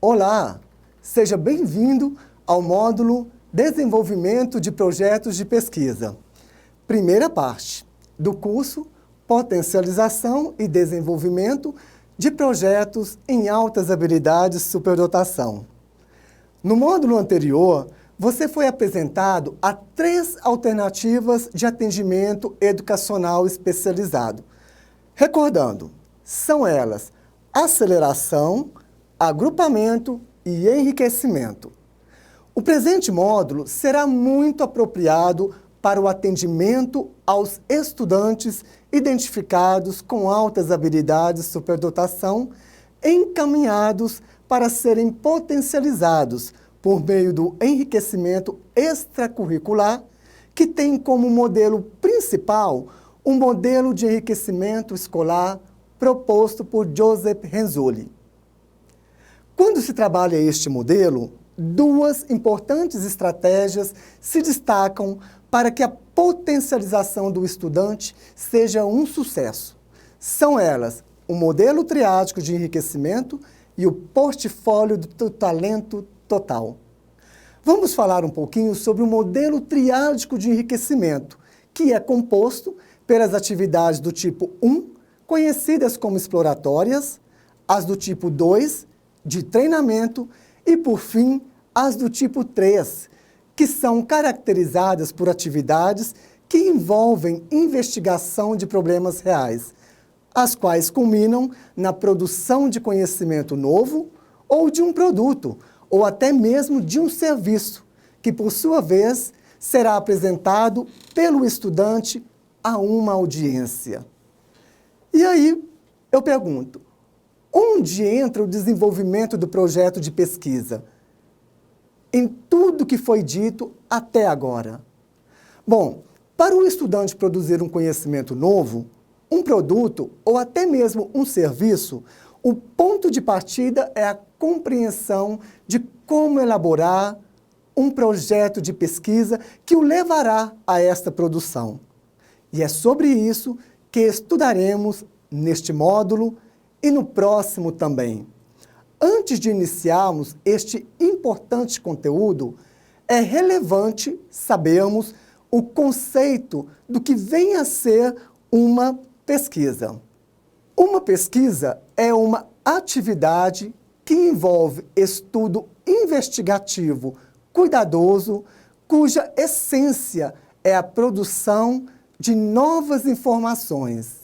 Olá, seja bem-vindo ao módulo Desenvolvimento de Projetos de Pesquisa. Primeira parte do curso Potencialização e Desenvolvimento de Projetos em Altas Habilidades Superdotação. No módulo anterior, você foi apresentado a 3 alternativas de atendimento educacional especializado. Recordando, são elas aceleração, agrupamento e enriquecimento. O presente módulo será muito apropriado para o atendimento aos estudantes identificados com altas habilidades superdotação, encaminhados para serem potencializados por meio do enriquecimento extracurricular, que tem como modelo principal o modelo de enriquecimento escolar proposto por Joseph Renzulli. Quando se trabalha este modelo, 2 importantes estratégias se destacam para que a potencialização do estudante seja um sucesso. São elas o modelo triádico de enriquecimento e o portfólio do talento total. Vamos falar um pouquinho sobre o modelo triádico de enriquecimento, que é composto pelas atividades do tipo 1, conhecidas como exploratórias, as do tipo 2, de treinamento, e, por fim, as do tipo 3, que são caracterizadas por atividades que envolvem investigação de problemas reais, as quais culminam na produção de conhecimento novo ou de um produto, ou até mesmo de um serviço, que, por sua vez, será apresentado pelo estudante a uma audiência. E aí, eu pergunto, onde entra o desenvolvimento do projeto de pesquisa? Em tudo que foi dito até agora. Bom, para o estudante produzir um conhecimento novo, um produto ou até mesmo um serviço, o ponto de partida é a compreensão de como elaborar um projeto de pesquisa que o levará a esta produção. E é sobre isso que estudaremos neste módulo e no próximo também. Antes de iniciarmos este importante conteúdo, é relevante sabermos o conceito do que vem a ser uma pesquisa. Uma pesquisa é uma atividade que envolve estudo investigativo cuidadoso, cuja essência é a produção de novas informações.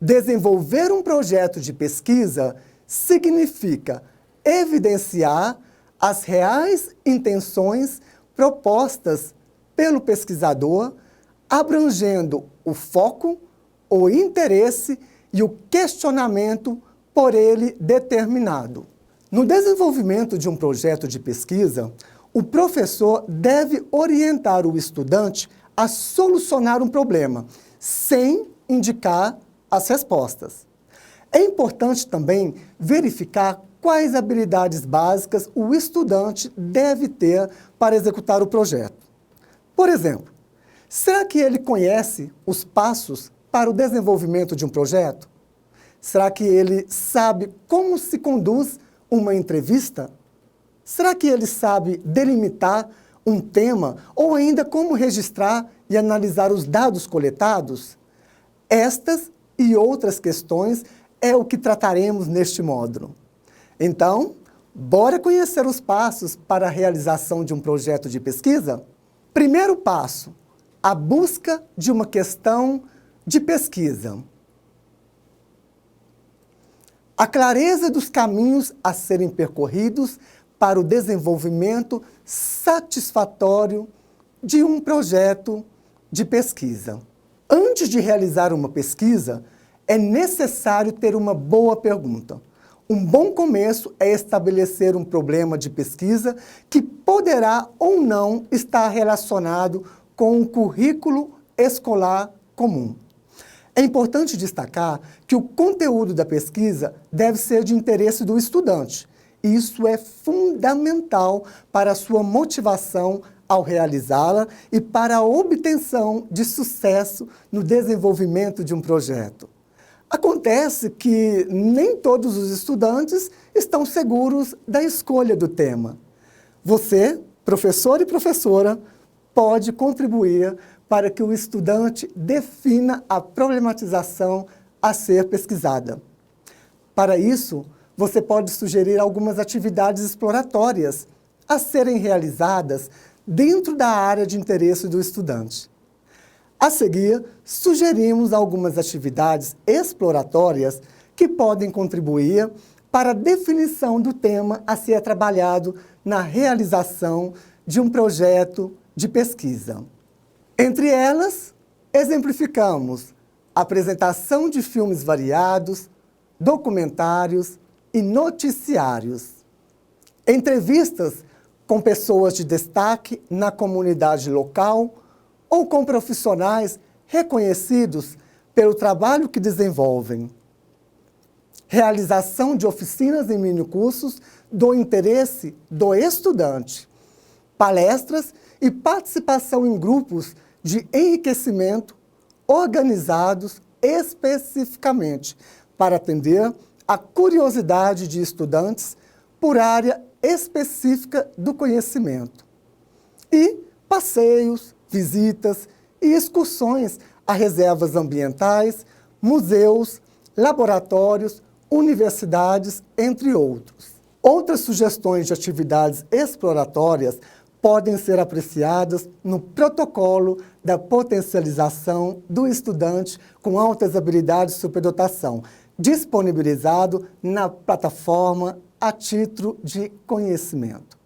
Desenvolver um projeto de pesquisa significa evidenciar as reais intenções propostas pelo pesquisador, abrangendo o foco, o interesse e o questionamento por ele determinado. No desenvolvimento de um projeto de pesquisa, o professor deve orientar o estudante a solucionar um problema, sem indicar as respostas. É importante também verificar quais habilidades básicas o estudante deve ter para executar o projeto. Por exemplo, será que ele conhece os passos para o desenvolvimento de um projeto? Será que ele sabe como se conduz uma entrevista? Será que ele sabe delimitar um tema ou ainda como registrar e analisar os dados coletados? Estas e outras questões é o que trataremos neste módulo. Então, bora conhecer os passos para a realização de um projeto de pesquisa? Primeiro passo, a busca de uma questão de pesquisa. A clareza dos caminhos a serem percorridos para o desenvolvimento satisfatório de um projeto de pesquisa. Antes de realizar uma pesquisa, é necessário ter uma boa pergunta. Um bom começo é estabelecer um problema de pesquisa que poderá ou não estar relacionado com o currículo escolar comum. É importante destacar que o conteúdo da pesquisa deve ser de interesse do estudante. Isso é fundamental para a sua motivação ao realizá-la e para a obtenção de sucesso no desenvolvimento de um projeto. Acontece que nem todos os estudantes estão seguros da escolha do tema. Você, professor e professora, pode contribuir para que o estudante defina a problematização a ser pesquisada. Para isso, você pode sugerir algumas atividades exploratórias a serem realizadas dentro da área de interesse do estudante. A seguir, sugerimos algumas atividades exploratórias que podem contribuir para a definição do tema a ser trabalhado na realização de um projeto de pesquisa. Entre elas, exemplificamos a apresentação de filmes variados, documentários e noticiários, entrevistas com pessoas de destaque na comunidade local ou com profissionais reconhecidos pelo trabalho que desenvolvem, realização de oficinas e minicursos do interesse do estudante, palestras e participação em grupos de enriquecimento organizados especificamente para atender à curiosidade de estudantes por área específica do conhecimento, e passeios, visitas e excursões a reservas ambientais, museus, laboratórios, universidades, entre outros. Outras sugestões de atividades exploratórias podem ser apreciadas no protocolo da potencialização do estudante com altas habilidades de superdotação, disponibilizado na plataforma a título de conhecimento.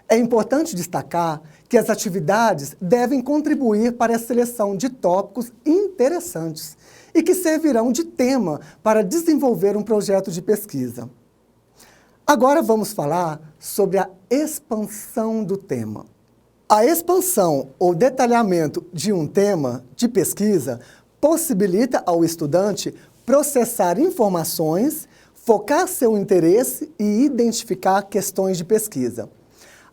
É importante destacar que as atividades devem contribuir para a seleção de tópicos interessantes e que servirão de tema para desenvolver um projeto de pesquisa. Agora vamos falar sobre a expansão do tema. A expansão ou detalhamento de um tema de pesquisa possibilita ao estudante processar informações, focar seu interesse e identificar questões de pesquisa.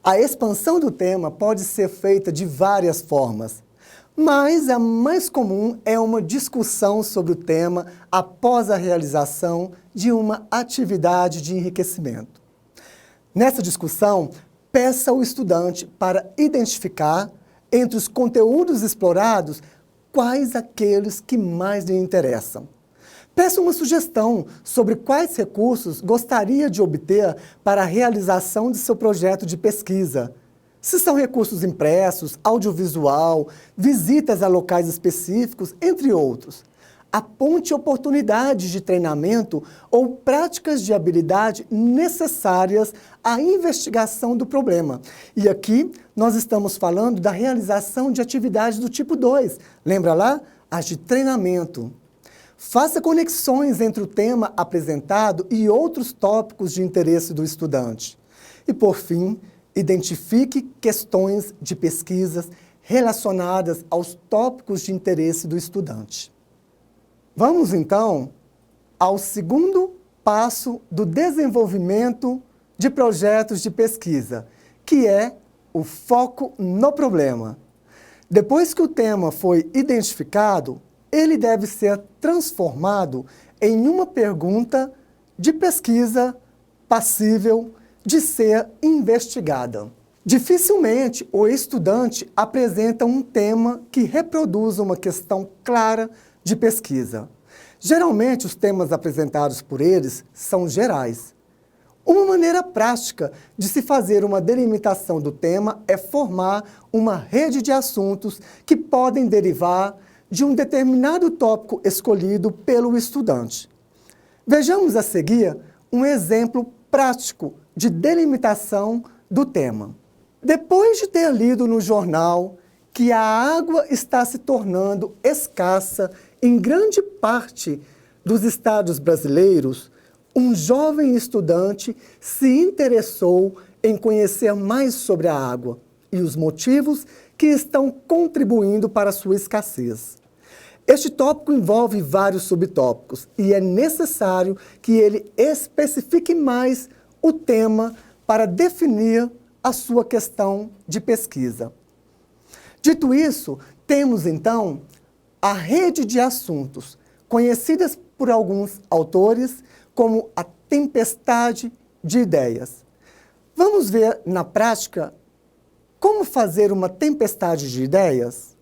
A expansão do tema pode ser feita de várias formas, mas a mais comum é uma discussão sobre o tema após a realização de uma atividade de enriquecimento. Nessa discussão, peça ao estudante para identificar, entre os conteúdos explorados, quais aqueles que mais lhe interessam. Peça uma sugestão sobre quais recursos gostaria de obter para a realização de seu projeto de pesquisa. Se são recursos impressos, audiovisual, visitas a locais específicos, entre outros. Aponte oportunidades de treinamento ou práticas de habilidade necessárias à investigação do problema. E aqui nós estamos falando da realização de atividades do tipo 2. Lembra lá? As de treinamento. Faça conexões entre o tema apresentado e outros tópicos de interesse do estudante. E, por fim, identifique questões de pesquisas relacionadas aos tópicos de interesse do estudante. Vamos, então, ao segundo passo do desenvolvimento de projetos de pesquisa, que é o foco no problema. Depois que o tema foi identificado, ele deve ser transformado em uma pergunta de pesquisa passível de ser investigada. Dificilmente o estudante apresenta um tema que reproduza uma questão clara de pesquisa. Geralmente, os temas apresentados por eles são gerais. Uma maneira prática de se fazer uma delimitação do tema é formar uma rede de assuntos que podem derivar de um determinado tópico escolhido pelo estudante. Vejamos a seguir um exemplo prático de delimitação do tema. Depois de ter lido no jornal que a água está se tornando escassa em grande parte dos estados brasileiros, um jovem estudante se interessou em conhecer mais sobre a água e os motivos que estão contribuindo para a sua escassez. Este tópico envolve vários subtópicos e é necessário que ele especifique mais o tema para definir a sua questão de pesquisa. Dito isso, temos então a rede de assuntos, conhecidas por alguns autores como a tempestade de ideias. Vamos ver na prática como fazer uma tempestade de ideias?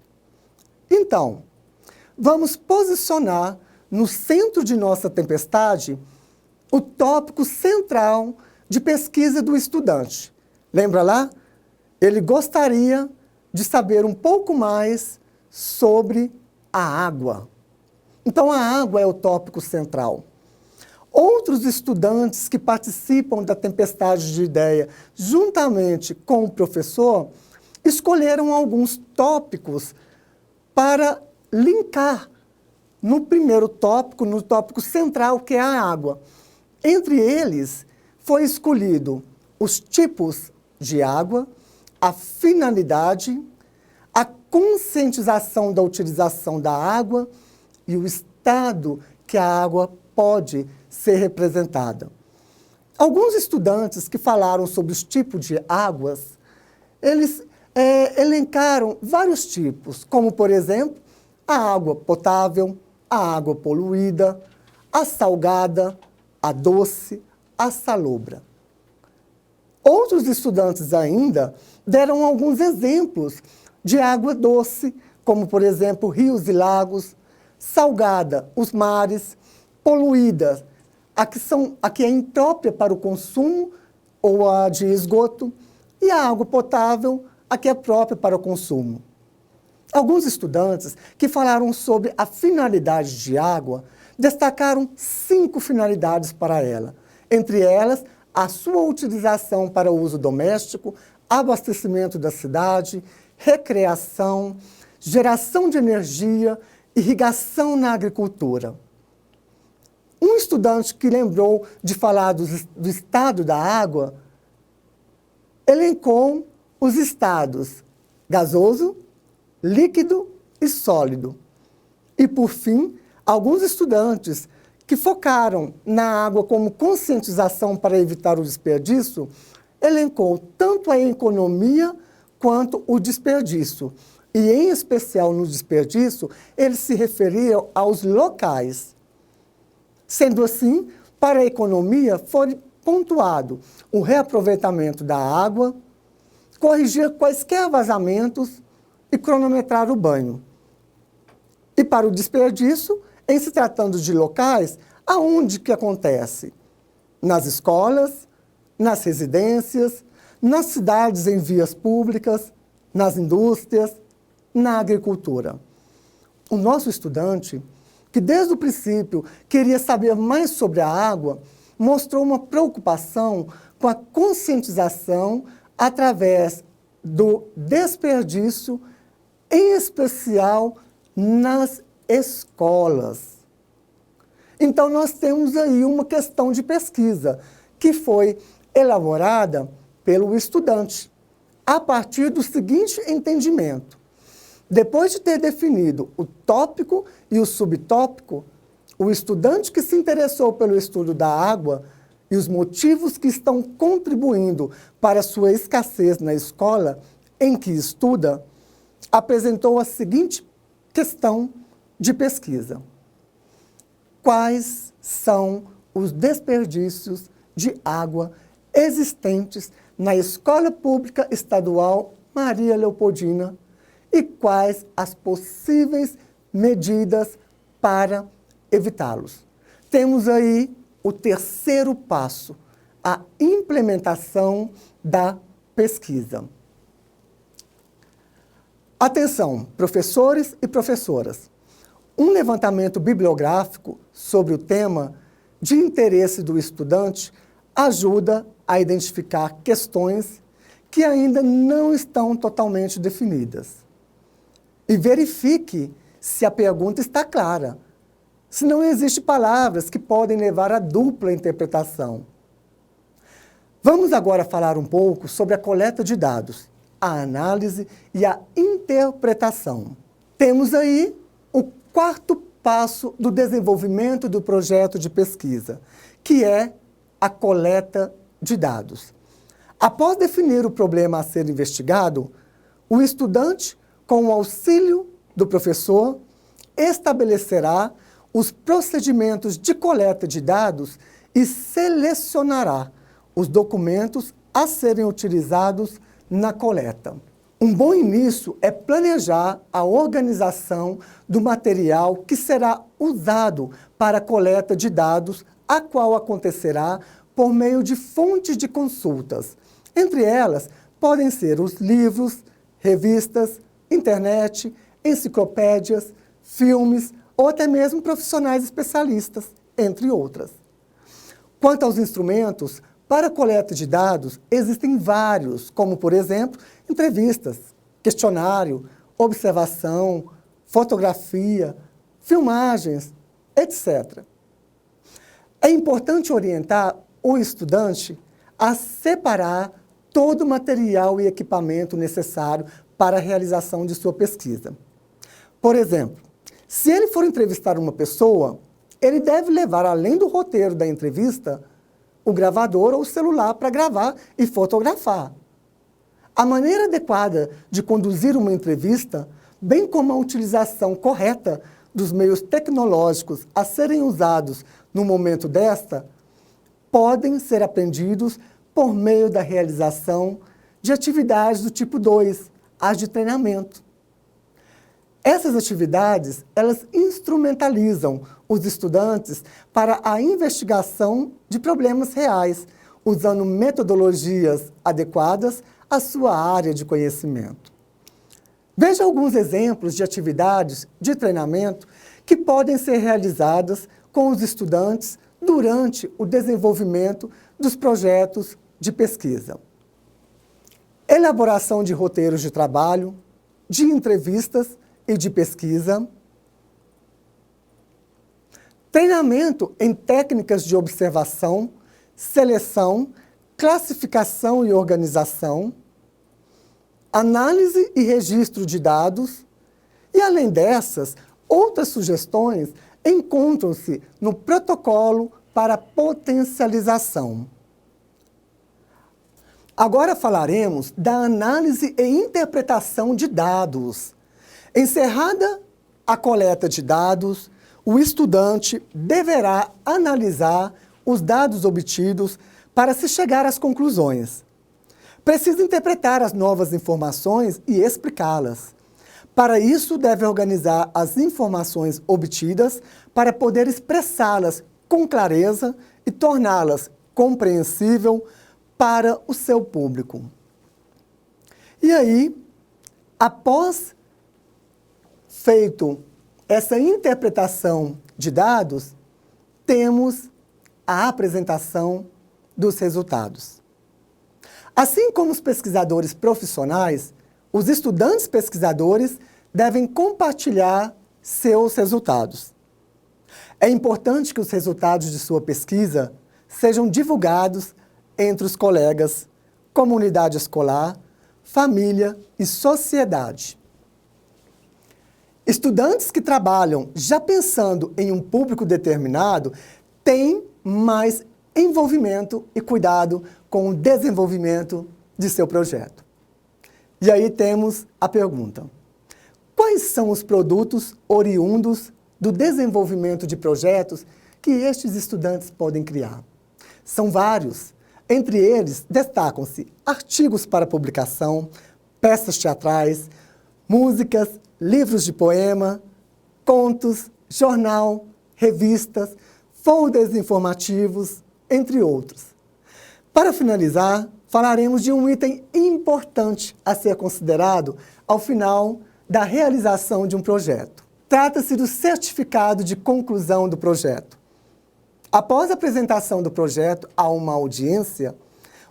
Então, vamos posicionar no centro de nossa tempestade o tópico central de pesquisa do estudante. Lembra lá? Ele gostaria de saber um pouco mais sobre a água. Então, a água é o tópico central. Outros estudantes que participam da tempestade de ideia, juntamente com o professor, escolheram alguns tópicos para linkar no primeiro tópico, no tópico central, que é a água. Entre eles, foi escolhido os tipos de água, a finalidade, a conscientização da utilização da água e o estado que a água pode ser representada. Alguns estudantes que falaram sobre os tipos de águas, eles elencaram vários tipos, como, por exemplo, a água potável, a água poluída, a salgada, a doce, a salobra. Outros estudantes ainda deram alguns exemplos de água doce, como, por exemplo, rios e lagos, salgada, os mares, poluída, a que é imprópria para o consumo ou a de esgoto, e a água potável, a que é própria para o consumo. Alguns estudantes que falaram sobre a finalidade de água destacaram 5 finalidades para ela. Entre elas, a sua utilização para uso doméstico, abastecimento da cidade, recreação, geração de energia, irrigação na agricultura. Um estudante que lembrou de falar do estado da água, elencou os estados gasoso, líquido e sólido. E, por fim, alguns estudantes que focaram na água como conscientização para evitar o desperdício, elencou tanto a economia quanto o desperdício. E, em especial no desperdício, eles se referiam aos locais. Sendo assim, para a economia foi pontuado o reaproveitamento da água, corrigir quaisquer vazamentos e cronometrar o banho. E para o desperdício, em se tratando de locais, aonde que acontece? Nas escolas, nas residências, nas cidades em vias públicas, nas indústrias, na agricultura. O nosso estudante, que desde o princípio queria saber mais sobre a água, mostrou uma preocupação com a conscientização através do desperdício, em especial nas escolas. Então, nós temos aí uma questão de pesquisa que foi elaborada pelo estudante, a partir do seguinte entendimento. Depois de ter definido o tópico e o subtópico, o estudante que se interessou pelo estudo da água e os motivos que estão contribuindo para sua escassez na escola em que estuda, apresentou a seguinte questão de pesquisa. Quais são os desperdícios de água existentes na Escola Pública Estadual Maria Leopoldina e quais as possíveis medidas para evitá-los? Temos aí o terceiro passo, a implementação da pesquisa. Atenção, professores e professoras. Um levantamento bibliográfico sobre o tema de interesse do estudante ajuda a identificar questões que ainda não estão totalmente definidas. E verifique se a pergunta está clara, se não existem palavras que podem levar a dupla interpretação. Vamos agora falar um pouco sobre a coleta de dados, a análise e a interpretação. Temos aí o quarto passo do desenvolvimento do projeto de pesquisa, que é a coleta de dados. Após definir o problema a ser investigado, o estudante, com o auxílio do professor, estabelecerá os procedimentos de coleta de dados e selecionará os documentos a serem utilizados na coleta. Um bom início é planejar a organização do material que será usado para a coleta de dados, a qual acontecerá por meio de fontes de consultas. Entre elas, podem ser os livros, revistas, internet, enciclopédias, filmes ou até mesmo profissionais especialistas, entre outras. Quanto aos instrumentos, para a coleta de dados, existem vários, como, por exemplo, entrevistas, questionário, observação, fotografia, filmagens, etc. É importante orientar o estudante a separar todo o material e equipamento necessário para a realização de sua pesquisa. Por exemplo, se ele for entrevistar uma pessoa, ele deve levar, além do roteiro da entrevista, o gravador ou o celular para gravar e fotografar. A maneira adequada de conduzir uma entrevista, bem como a utilização correta dos meios tecnológicos a serem usados no momento desta, podem ser aprendidos por meio da realização de atividades do tipo 2, as de treinamento. Essas atividades, elas instrumentalizam os estudantes para a investigação de problemas reais, usando metodologias adequadas à sua área de conhecimento. Veja alguns exemplos de atividades de treinamento que podem ser realizadas com os estudantes durante o desenvolvimento dos projetos de pesquisa. Elaboração de roteiros de trabalho, de entrevistas e de pesquisa, treinamento em técnicas de observação, seleção, classificação e organização, análise e registro de dados, e além dessas, outras sugestões encontram-se no protocolo para potencialização. Agora falaremos da análise e interpretação de dados. Encerrada a coleta de dados, o estudante deverá analisar os dados obtidos para se chegar às conclusões. Precisa interpretar as novas informações e explicá-las. Para isso, deve organizar as informações obtidas para poder expressá-las com clareza e torná-las compreensível para o seu público. E aí, após feito essa interpretação de dados, temos a apresentação dos resultados. Assim como os pesquisadores profissionais, os estudantes pesquisadores devem compartilhar seus resultados. É importante que os resultados de sua pesquisa sejam divulgados entre os colegas, comunidade escolar, família e sociedade. Estudantes que trabalham já pensando em um público determinado têm mais envolvimento e cuidado com o desenvolvimento de seu projeto. E aí temos a pergunta: quais são os produtos oriundos do desenvolvimento de projetos que estes estudantes podem criar? São vários. Entre eles, destacam-se artigos para publicação, peças teatrais, músicas, livros de poema, contos, jornal, revistas, folders informativos, entre outros. Para finalizar, falaremos de um item importante a ser considerado ao final da realização de um projeto. Trata-se do certificado de conclusão do projeto. Após a apresentação do projeto a uma audiência,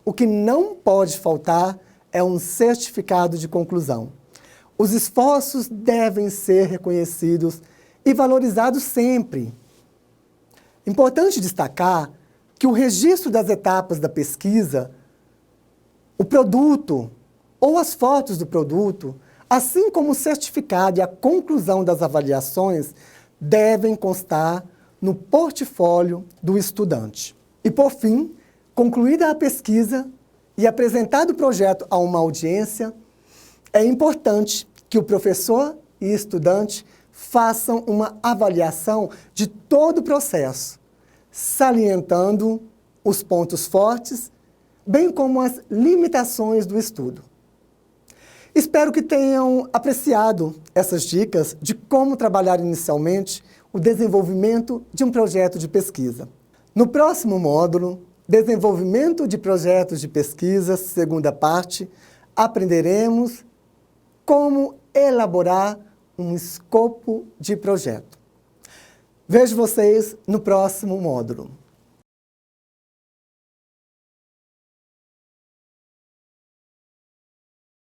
o que não pode faltar é um certificado de conclusão. Os esforços devem ser reconhecidos e valorizados sempre. Importante destacar que o registro das etapas da pesquisa, o produto ou as fotos do produto, assim como o certificado e a conclusão das avaliações, devem constar no portfólio do estudante. E, por fim, concluída a pesquisa e apresentado o projeto a uma audiência, é importante que o professor e estudante façam uma avaliação de todo o processo, salientando os pontos fortes, bem como as limitações do estudo. Espero que tenham apreciado essas dicas de como trabalhar inicialmente o desenvolvimento de um projeto de pesquisa. No próximo módulo, Desenvolvimento de Projetos de Pesquisa, segunda parte, aprenderemos como elaborar um escopo de projeto. Vejo vocês no próximo módulo.